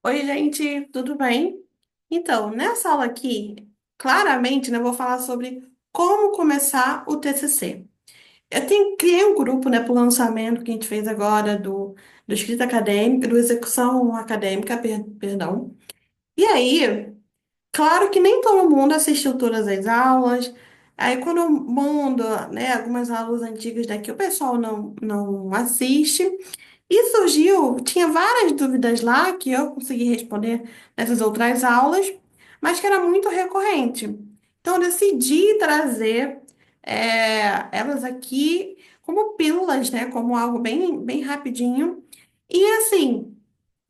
Oi, gente, tudo bem? Então, nessa aula aqui, claramente, né, eu vou falar sobre como começar o TCC. Criei um grupo, né, para o lançamento que a gente fez agora do escrita acadêmica, do execução acadêmica, perdão. E aí, claro que nem todo mundo assistiu todas as aulas. Aí, quando eu mando, né, algumas aulas antigas daqui, o pessoal não assiste. E surgiu, tinha várias dúvidas lá que eu consegui responder nessas outras aulas, mas que era muito recorrente. Então, eu decidi trazer elas aqui como pílulas, né? Como algo bem rapidinho. E assim,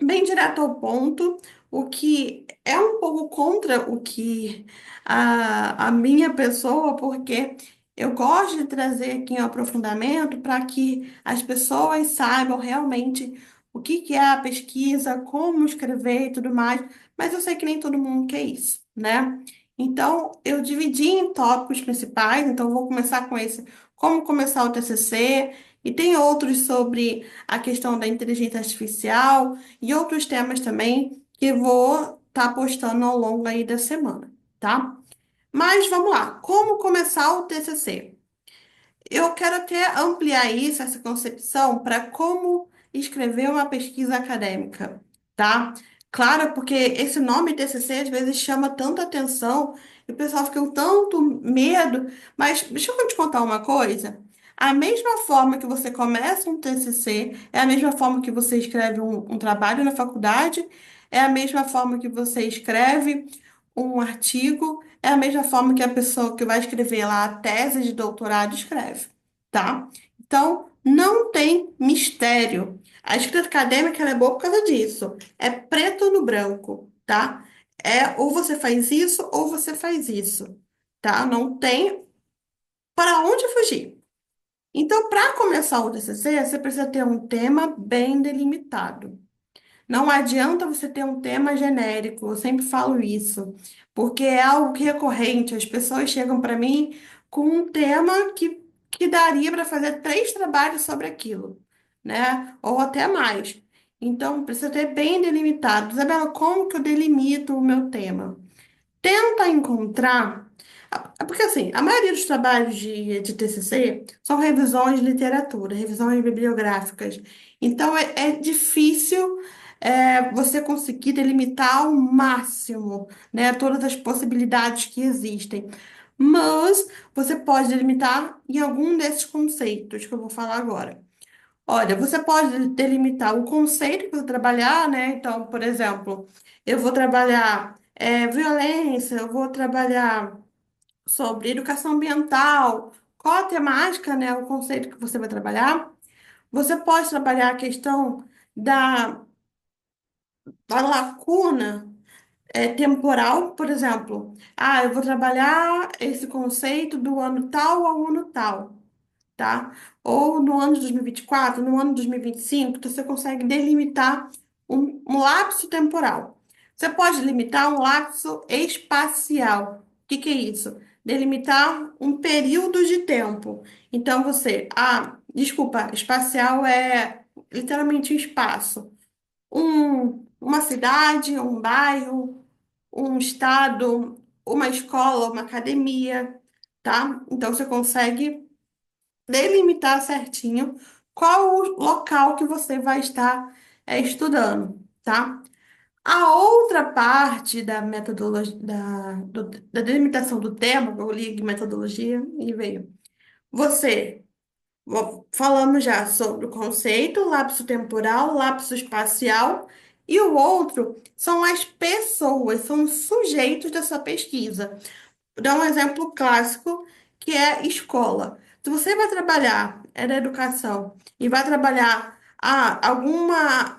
bem direto ao ponto, o que é um pouco contra o que a minha pessoa, porque eu gosto de trazer aqui um aprofundamento para que as pessoas saibam realmente o que que é a pesquisa, como escrever e tudo mais, mas eu sei que nem todo mundo quer isso, né? Então, eu dividi em tópicos principais, então eu vou começar com esse, como começar o TCC, e tem outros sobre a questão da inteligência artificial, e outros temas também que eu vou estar postando ao longo aí da semana, tá? Mas vamos lá, como começar o TCC? Eu quero até ampliar isso, essa concepção, para como escrever uma pesquisa acadêmica, tá? Claro, porque esse nome TCC às vezes chama tanta atenção e o pessoal fica com tanto medo, mas deixa eu te contar uma coisa. A mesma forma que você começa um TCC é a mesma forma que você escreve um trabalho na faculdade, é a mesma forma que você escreve um artigo, é a mesma forma que a pessoa que vai escrever lá a tese de doutorado escreve, tá? Então, não tem mistério. A escrita acadêmica ela é boa por causa disso. É preto no branco, tá? É ou você faz isso ou você faz isso, tá? Não tem para onde fugir. Então, para começar o TCC, você precisa ter um tema bem delimitado. Não adianta você ter um tema genérico, eu sempre falo isso, porque é algo que é recorrente. As pessoas chegam para mim com um tema que daria para fazer três trabalhos sobre aquilo, né? Ou até mais. Então, precisa ter bem delimitado. Isabela, como que eu delimito o meu tema? Tenta encontrar. Porque, assim, a maioria dos trabalhos de TCC são revisões de literatura, revisões bibliográficas. Então, é difícil você conseguir delimitar ao máximo, né, todas as possibilidades que existem. Mas você pode delimitar em algum desses conceitos que eu vou falar agora. Olha, você pode delimitar o conceito que você trabalhar, né? Então, por exemplo, eu vou trabalhar violência, eu vou trabalhar sobre educação ambiental, qual a temática, né? O conceito que você vai trabalhar. Você pode trabalhar a questão da, da lacuna temporal, por exemplo. Ah, eu vou trabalhar esse conceito do ano tal ao ano tal, tá? Ou no ano de 2024, no ano de 2025, então você consegue delimitar um lapso temporal. Você pode limitar um lapso espacial. O que que é isso? Delimitar um período de tempo. Então desculpa, espacial é literalmente um espaço. Uma cidade, um bairro, um estado, uma escola, uma academia, tá? Então você consegue delimitar certinho qual o local que você vai estar estudando, tá? A outra parte da metodologia, da delimitação do tema, eu li metodologia e veio. Você, falamos já sobre o conceito, lapso temporal, lapso espacial, e o outro são as pessoas, são os sujeitos da sua pesquisa. Vou dar um exemplo clássico, que é escola. Se você vai trabalhar na educação e vai trabalhar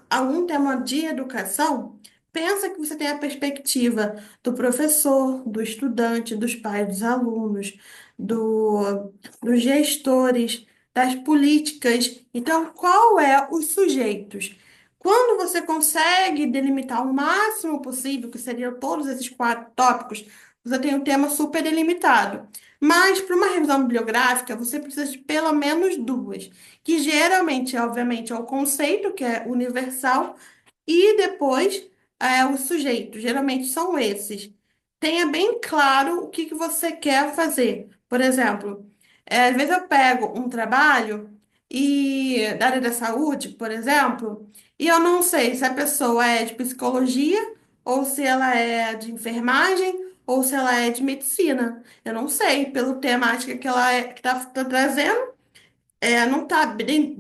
algum tema de educação, pensa que você tem a perspectiva do professor, do estudante, dos pais dos alunos, dos gestores, das políticas. Então, qual é os sujeitos? Quando você consegue delimitar o máximo possível, que seriam todos esses quatro tópicos, você tem um tema super delimitado. Mas para uma revisão bibliográfica, você precisa de pelo menos duas, que geralmente, obviamente, é o conceito, que é universal, e depois o sujeito, geralmente são esses. Tenha bem claro o que que você quer fazer. Por exemplo, às vezes eu pego um trabalho e da área da saúde, por exemplo, e eu não sei se a pessoa é de psicologia, ou se ela é de enfermagem, ou se ela é de medicina. Eu não sei, pela temática que ela tá trazendo. Não está bem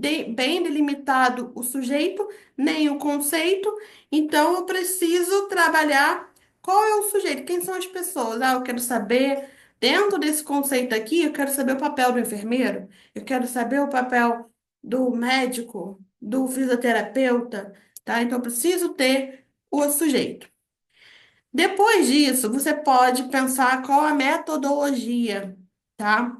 delimitado o sujeito, nem o conceito, então eu preciso trabalhar qual é o sujeito, quem são as pessoas. Eu quero saber, dentro desse conceito aqui, eu quero saber o papel do enfermeiro, eu quero saber o papel do médico, do fisioterapeuta, tá? Então eu preciso ter o sujeito. Depois disso, você pode pensar qual a metodologia, tá?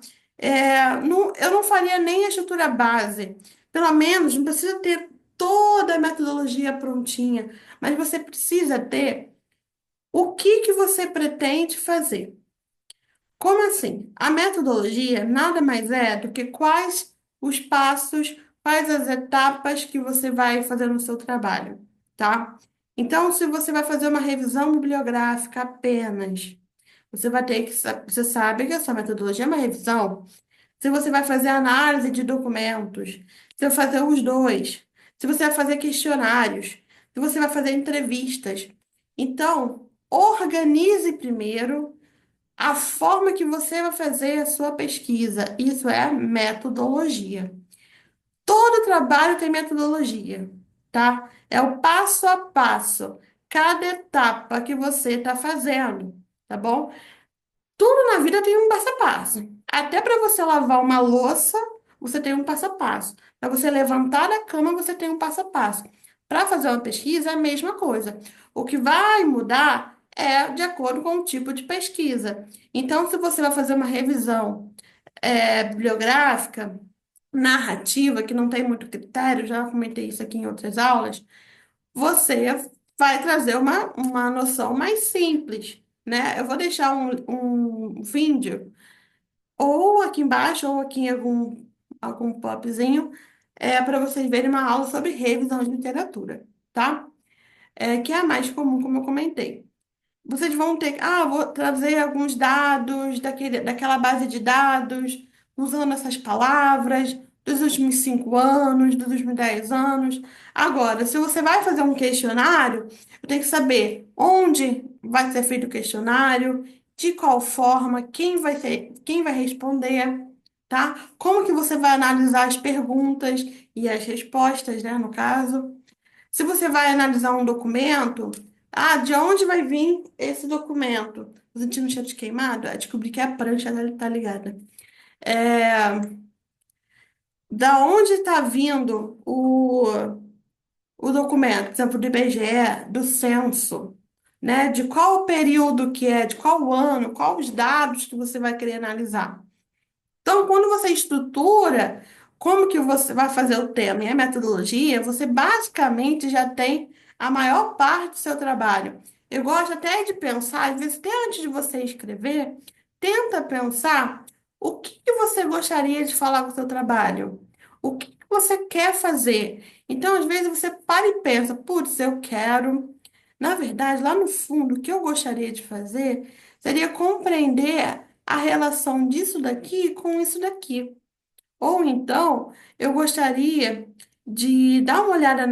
Eu não faria nem a estrutura base. Pelo menos, não precisa ter toda a metodologia prontinha, mas você precisa ter o que que você pretende fazer. Como assim? A metodologia nada mais é do que quais os passos, quais as etapas que você vai fazer no seu trabalho, tá? Então, se você vai fazer uma revisão bibliográfica apenas, você vai ter que, você sabe que essa metodologia é uma revisão. Se você vai fazer análise de documentos, se vai fazer os dois, se você vai fazer questionários, se você vai fazer entrevistas. Então, organize primeiro a forma que você vai fazer a sua pesquisa. Isso é metodologia. Todo trabalho tem metodologia, tá? É o passo a passo, cada etapa que você está fazendo, tá bom? Tudo na vida tem um passo a passo. Até para você lavar uma louça, você tem um passo a passo. Para você levantar da cama, você tem um passo a passo. Para fazer uma pesquisa, é a mesma coisa. O que vai mudar é de acordo com o tipo de pesquisa. Então, se você vai fazer uma revisão bibliográfica, narrativa, que não tem muito critério, já comentei isso aqui em outras aulas, você vai trazer uma noção mais simples, né? Eu vou deixar um vídeo, ou aqui embaixo, ou aqui em algum popzinho, para vocês verem uma aula sobre revisão de literatura, tá? Que é a mais comum, como eu comentei. Vocês vão ter, vou trazer alguns dados daquela base de dados, usando essas palavras dos últimos 5 anos, dos últimos 10 anos. Agora, se você vai fazer um questionário, eu tenho que saber onde vai ser feito o questionário, de qual forma, quem vai responder, tá? Como que você vai analisar as perguntas e as respostas, né, no caso. Se você vai analisar um documento, de onde vai vir esse documento? Os antigos tinham queimado? Descobri que a prancha dele tá ligada. É, da onde está vindo o documento? Por exemplo, do IBGE, do censo, né? De qual período que é, de qual ano, quais os dados que você vai querer analisar. Então, quando você estrutura como que você vai fazer o tema e a metodologia, você basicamente já tem a maior parte do seu trabalho. Eu gosto até de pensar, às vezes, até antes de você escrever, tenta pensar o que que você gostaria de falar com o seu trabalho, o que que você quer fazer. Então, às vezes, você para e pensa, putz, eu quero. Na verdade, lá no fundo, o que eu gostaria de fazer seria compreender a relação disso daqui com isso daqui. Ou então, eu gostaria de dar uma olhada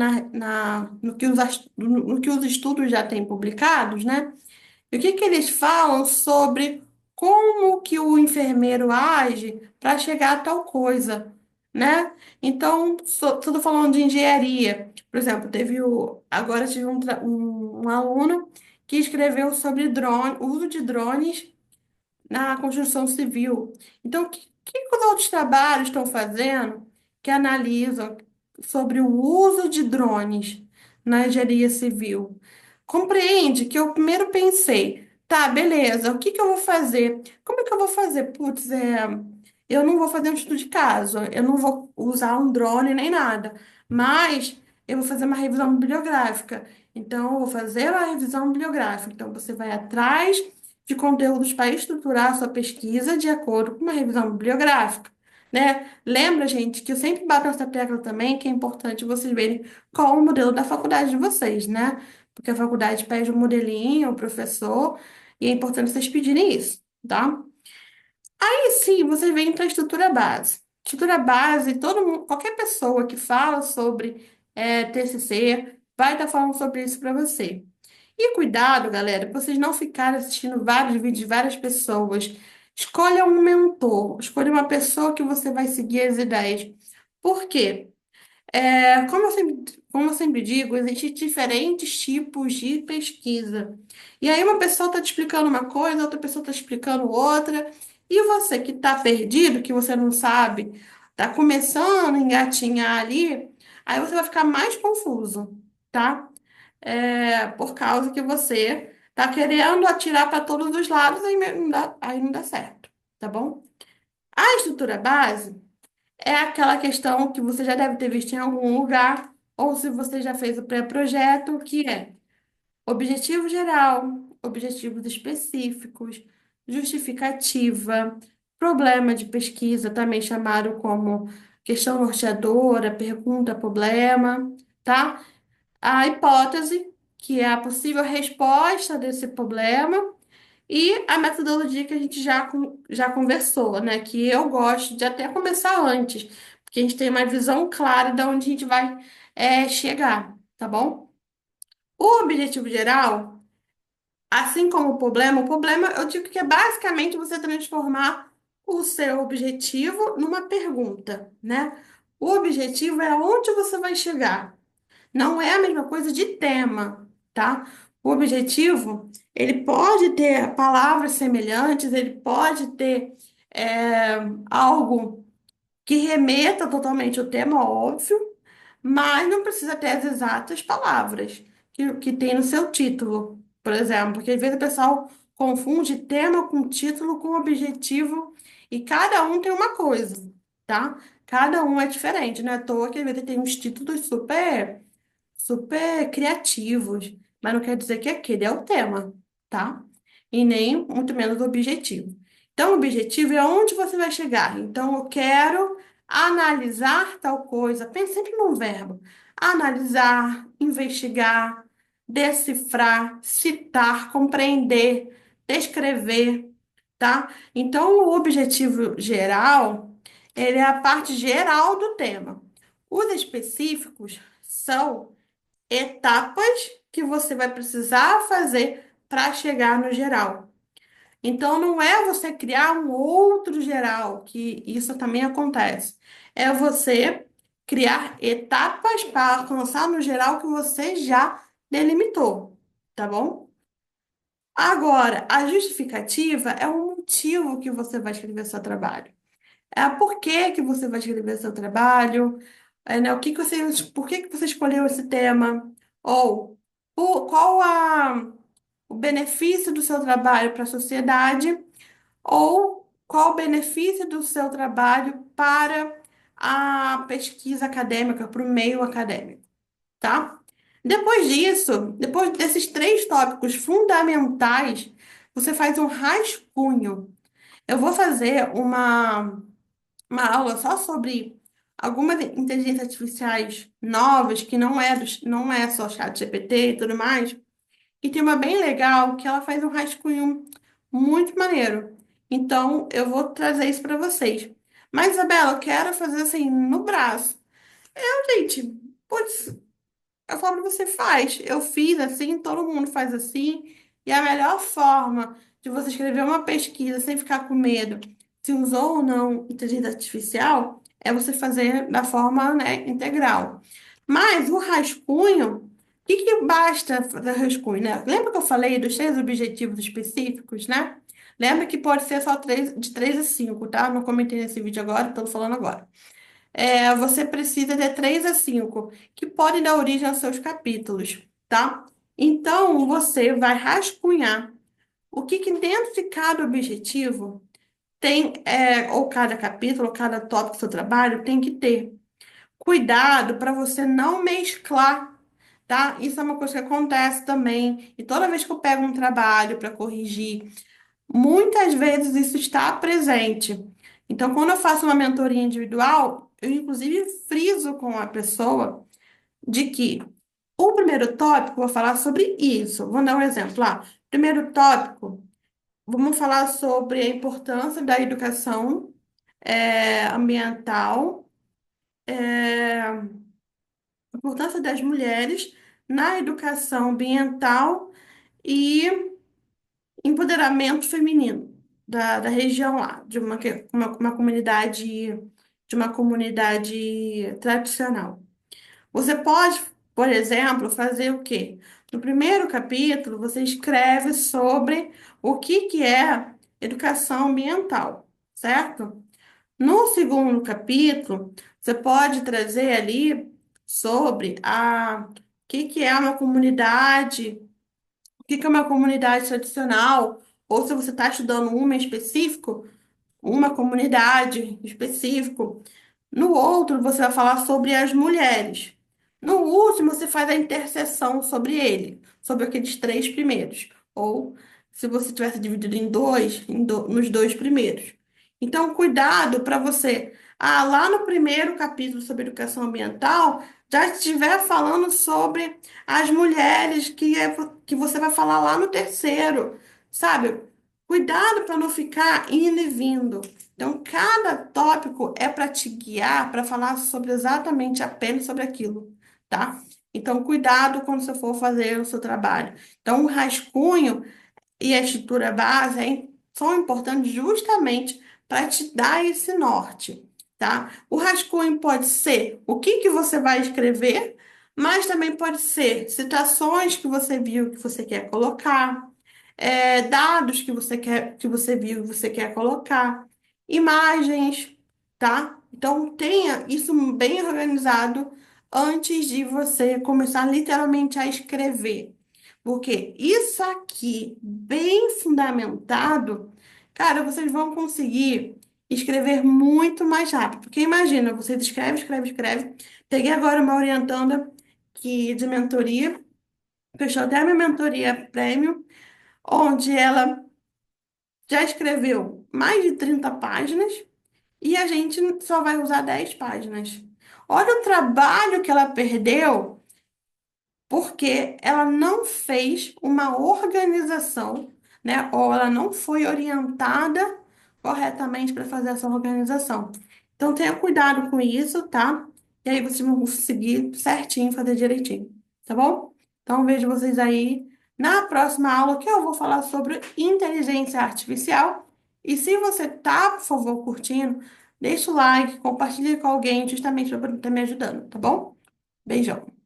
no que os estudos já têm publicados, né? E o que que eles falam sobre como que o enfermeiro age para chegar a tal coisa, né? Então, tudo falando de engenharia. Por exemplo, agora tive um aluno que escreveu sobre drone, o uso de drones na construção civil. Então, o que os outros trabalhos estão fazendo que analisam sobre o uso de drones na engenharia civil? Compreende que eu primeiro pensei, tá, beleza, o que que eu vou fazer? Como é que eu vou fazer? Putz, eu não vou fazer um estudo de caso, eu não vou usar um drone nem nada, mas eu vou fazer uma revisão bibliográfica. Então, eu vou fazer uma revisão bibliográfica. Então, você vai atrás de conteúdos para estruturar a sua pesquisa de acordo com uma revisão bibliográfica, né? Lembra, gente, que eu sempre bato essa tecla também, que é importante vocês verem qual é o modelo da faculdade de vocês, né? porque a faculdade pede um modelinho, o professor, e é importante vocês pedirem isso, tá? E sim, você vem para a estrutura base. Estrutura base, todo mundo, qualquer pessoa que fala sobre TCC vai estar falando sobre isso para você. E cuidado, galera, para vocês não ficarem assistindo vários vídeos de várias pessoas. Escolha um mentor, escolha uma pessoa que você vai seguir as ideias. Por quê? Como eu sempre digo, existem diferentes tipos de pesquisa. E aí uma pessoa está te explicando uma coisa, outra pessoa está explicando outra, e você que está perdido, que você não sabe, está começando a engatinhar ali, aí você vai ficar mais confuso, tá? Por causa que você está querendo atirar para todos os lados, aí não dá certo, tá bom? A estrutura base. É aquela questão que você já deve ter visto em algum lugar, ou se você já fez o pré-projeto, que é objetivo geral, objetivos específicos, justificativa, problema de pesquisa, também chamado como questão norteadora, pergunta-problema, tá? A hipótese, que é a possível resposta desse problema, e a metodologia que a gente já conversou, né? Que eu gosto de até começar antes, porque a gente tem uma visão clara de onde a gente vai chegar, tá bom? O objetivo geral, assim como o problema eu digo que é basicamente você transformar o seu objetivo numa pergunta, né? O objetivo é onde você vai chegar. Não é a mesma coisa de tema, tá? O objetivo, ele pode ter palavras semelhantes, ele pode ter é, algo que remeta totalmente ao tema, óbvio, mas não precisa ter as exatas palavras que tem no seu título, por exemplo, porque às vezes o pessoal confunde tema com título com objetivo e cada um tem uma coisa, tá? Cada um é diferente, não é à toa que às vezes tem uns títulos super criativos, mas não quer dizer que aquele é o tema, tá? E nem muito menos o objetivo. Então, o objetivo é onde você vai chegar. Então, eu quero analisar tal coisa. Pense sempre no verbo. Analisar, investigar, decifrar, citar, compreender, descrever, tá? Então, o objetivo geral, ele é a parte geral do tema. Os específicos são etapas que você vai precisar fazer para chegar no geral. Então, não é você criar um outro geral, que isso também acontece. É você criar etapas para alcançar no geral que você já delimitou, tá bom? Agora, a justificativa é o motivo que você vai escrever seu trabalho. É a por que você vai escrever seu trabalho, né, por que que você escolheu esse tema, ou qual o benefício do seu trabalho para a sociedade, ou qual o benefício do seu trabalho para a pesquisa acadêmica, para o meio acadêmico, tá? Depois disso, depois desses três tópicos fundamentais, você faz um rascunho. Eu vou fazer uma aula só sobre algumas inteligências artificiais novas, que não é só chat GPT e tudo mais, e tem uma bem legal que ela faz um rascunho muito maneiro. Então, eu vou trazer isso para vocês. Mas, Isabela, eu quero fazer assim no braço. Gente, putz, a forma que você faz. Eu fiz assim, todo mundo faz assim. E a melhor forma de você escrever uma pesquisa sem ficar com medo se usou ou não inteligência artificial é você fazer da forma, né, integral. Mas o rascunho, o que que basta fazer rascunho, né? Lembra que eu falei dos três objetivos específicos, né? Lembra que pode ser só de 3 a 5, tá? Não comentei nesse vídeo agora, estou falando agora. Você precisa de 3 a 5 que podem dar origem aos seus capítulos, tá? Então, você vai rascunhar o que que dentro de cada objetivo tem, ou cada capítulo, ou cada tópico do seu trabalho tem que ter. Cuidado para você não mesclar, tá? Isso é uma coisa que acontece também. E toda vez que eu pego um trabalho para corrigir, muitas vezes isso está presente. Então, quando eu faço uma mentoria individual, eu inclusive friso com a pessoa de que O primeiro tópico, eu vou falar sobre isso. Vou dar um exemplo lá. Primeiro tópico, vamos falar sobre a importância da educação ambiental, a importância das mulheres na educação ambiental e empoderamento feminino da região lá, uma comunidade tradicional. Você pode, por exemplo, fazer o quê? No primeiro capítulo, você escreve sobre o que é educação ambiental, certo? No segundo capítulo, você pode trazer ali sobre o que é uma comunidade, o que é uma comunidade tradicional, ou se você está estudando uma em específico, uma comunidade específico. No outro, você vai falar sobre as mulheres. No último, você faz a interseção sobre ele, sobre aqueles três primeiros. Ou, se você tivesse dividido em dois, nos dois primeiros. Então, cuidado para você. Ah, lá no primeiro capítulo sobre educação ambiental, já estiver falando sobre as mulheres que você vai falar lá no terceiro, sabe? Cuidado para não ficar indo e vindo. Então, cada tópico é para te guiar, para falar sobre exatamente apenas sobre aquilo, tá? Então, cuidado quando você for fazer o seu trabalho. Então, o rascunho e a estrutura base são importantes justamente para te dar esse norte, tá? O rascunho pode ser o que você vai escrever, mas também pode ser citações que você viu que você quer colocar, dados que você viu que você quer colocar, imagens, tá? Então tenha isso bem organizado antes de você começar literalmente a escrever. Porque isso aqui, bem fundamentado, cara, vocês vão conseguir escrever muito mais rápido. Porque imagina, você escreve, escreve, escreve. Peguei agora uma orientanda de mentoria, fechou até a minha mentoria premium, onde ela já escreveu mais de 30 páginas e a gente só vai usar 10 páginas. Olha o trabalho que ela perdeu porque ela não fez uma organização, né? Ou ela não foi orientada corretamente para fazer essa organização. Então tenha cuidado com isso, tá? E aí vocês vão conseguir certinho, fazer direitinho, tá bom? Então vejo vocês aí na próxima aula que eu vou falar sobre inteligência artificial. E se você tá, por favor, curtindo, deixa o like, compartilha com alguém justamente para estar me ajudando, tá bom? Beijão.